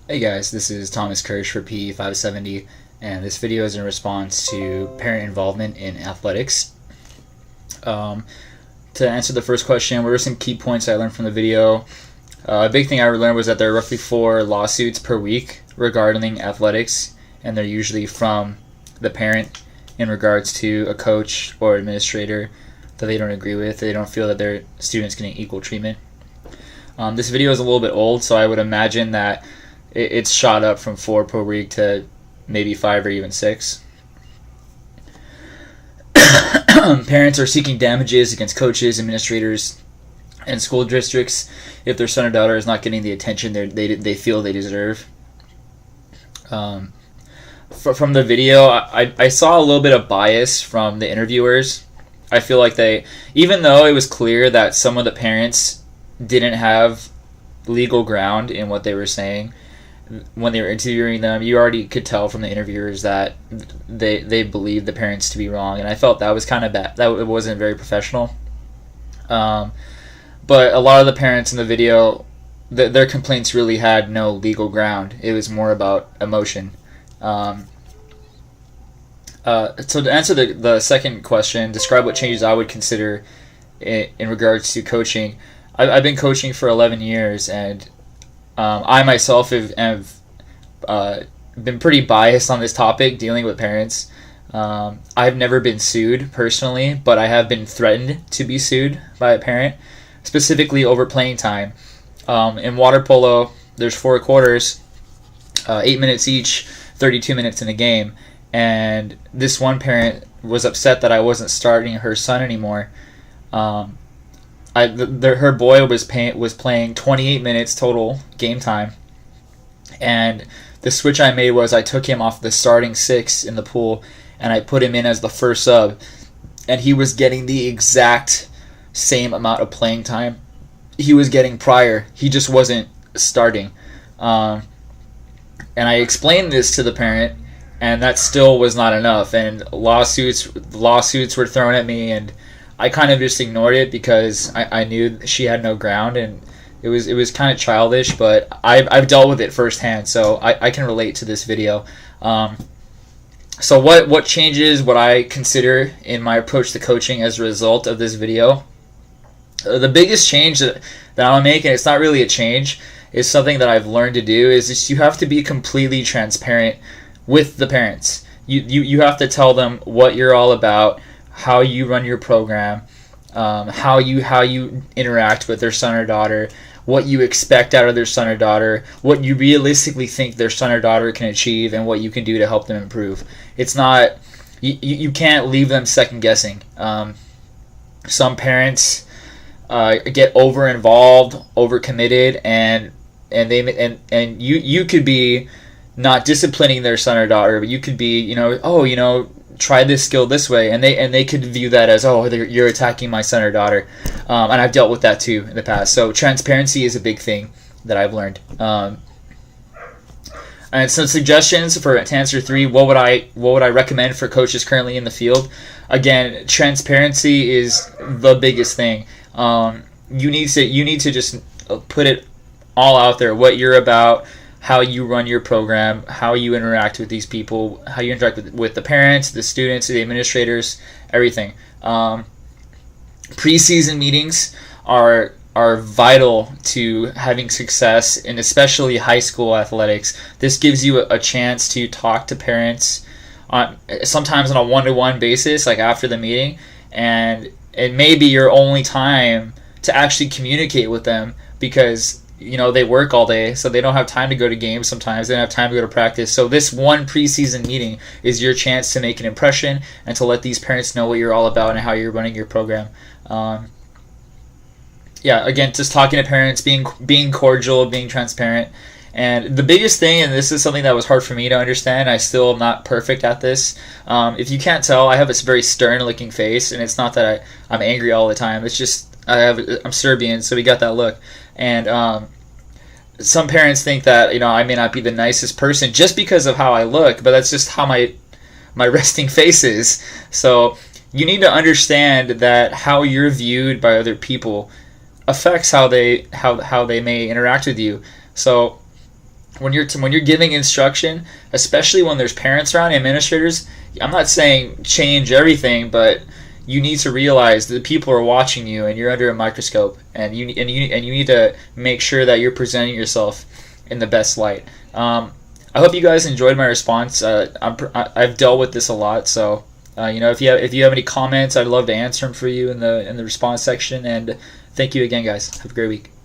Hey guys, this is Thomas Kirsch for PE 570, and this video is in response to parent involvement in athletics. To answer the first question, what are some key points I learned from the video? A big thing I learned was that there are roughly 4 lawsuits per week regarding athletics, and they're usually from the parent in regards to a coach or administrator that they don't agree with. They don't feel that their students getting equal treatment. This video is a little bit old, so I would imagine that it's shot up from 4 per week to maybe 5 or even 6. Parents are seeking damages against coaches, administrators, and school districts if their son or daughter is not getting the attention they feel they deserve. From the video, I saw a little bit of bias from the interviewers. I feel like even though it was clear that some of the parents didn't have legal ground in what they were saying, when they were interviewing them, you already could tell from the interviewers that they believed the parents to be wrong, and I felt that was kind of bad. That it wasn't very professional. But a lot of the parents in the video, their complaints really had no legal ground. It was more about emotion. So to answer the second question, describe what changes I would consider in regards to coaching. I've been coaching for 11 years, and I myself have been pretty biased on this topic, dealing with parents. I've never been sued personally, but I have been threatened to be sued by a parent, specifically over playing time. In water polo, there's 4 quarters, 8 minutes each, 32 minutes in a game, and this one parent was upset that I wasn't starting her son anymore. Her boy was playing 28 minutes total game time, and the switch I made was I took him off the starting 6 in the pool and I put him in as the first sub, and he was getting the exact same amount of playing time he was getting prior. He just wasn't starting, and I explained this to the parent, and that still was not enough, and lawsuits were thrown at me, and I kind of just ignored it because I knew she had no ground, and it was kind of childish, but I've dealt with it firsthand, so I can relate to this video. So what changes would I consider in my approach to coaching as a result of this video? The biggest change that I'll make, and it's not really a change, is something that I've learned to do, is just you have to be completely transparent with the parents. You have to tell them what you're all about, how you run your program, how you interact with their son or daughter, what you expect out of their son or daughter, what you realistically think their son or daughter can achieve, and what you can do to help them improve. It's not you can't leave them second guessing. Some parents get over involved, over committed, and you could be not disciplining their son or daughter, but you could be try this skill this way, and they could view that as, you're attacking my son or daughter, and I've dealt with that too in the past. So transparency is a big thing that I've learned. And some suggestions to answer 3. What would I recommend for coaches currently in the field? Again, transparency is the biggest thing. You need to just put it all out there, what you're about, how you run your program, how you interact with these people, how you interact with the parents, the students, the administrators, everything. Preseason meetings are vital to having success, and especially high school athletics. This gives you a chance to talk to parents sometimes on a one-to-one basis, like after the meeting, and it may be your only time to actually communicate with them, because they work all day, so they don't have time to go to games sometimes. They don't have time to go to practice. So this one preseason meeting is your chance to make an impression and to let these parents know what you're all about and how you're running your program. Again, just talking to parents, being cordial, being transparent. And the biggest thing, and this is something that was hard for me to understand, I still am not perfect at this. If you can't tell, I have this very stern-looking face, and it's not that I'm angry all the time. It's just I'm Serbian, so we got that look. And some parents think that I may not be the nicest person just because of how I look, but that's just how my resting face is. So you need to understand that how you're viewed by other people affects how they may interact with you. So when you're giving instruction, especially when there's parents around, administrators, I'm not saying change everything, but you need to realize that people are watching you and you're under a microscope, and you need to make sure that you're presenting yourself in the best light. I hope you guys enjoyed my response. I've dealt with this a lot, so if you have any comments, I'd love to answer them for you in the response section. And thank you again, guys. Have a great week.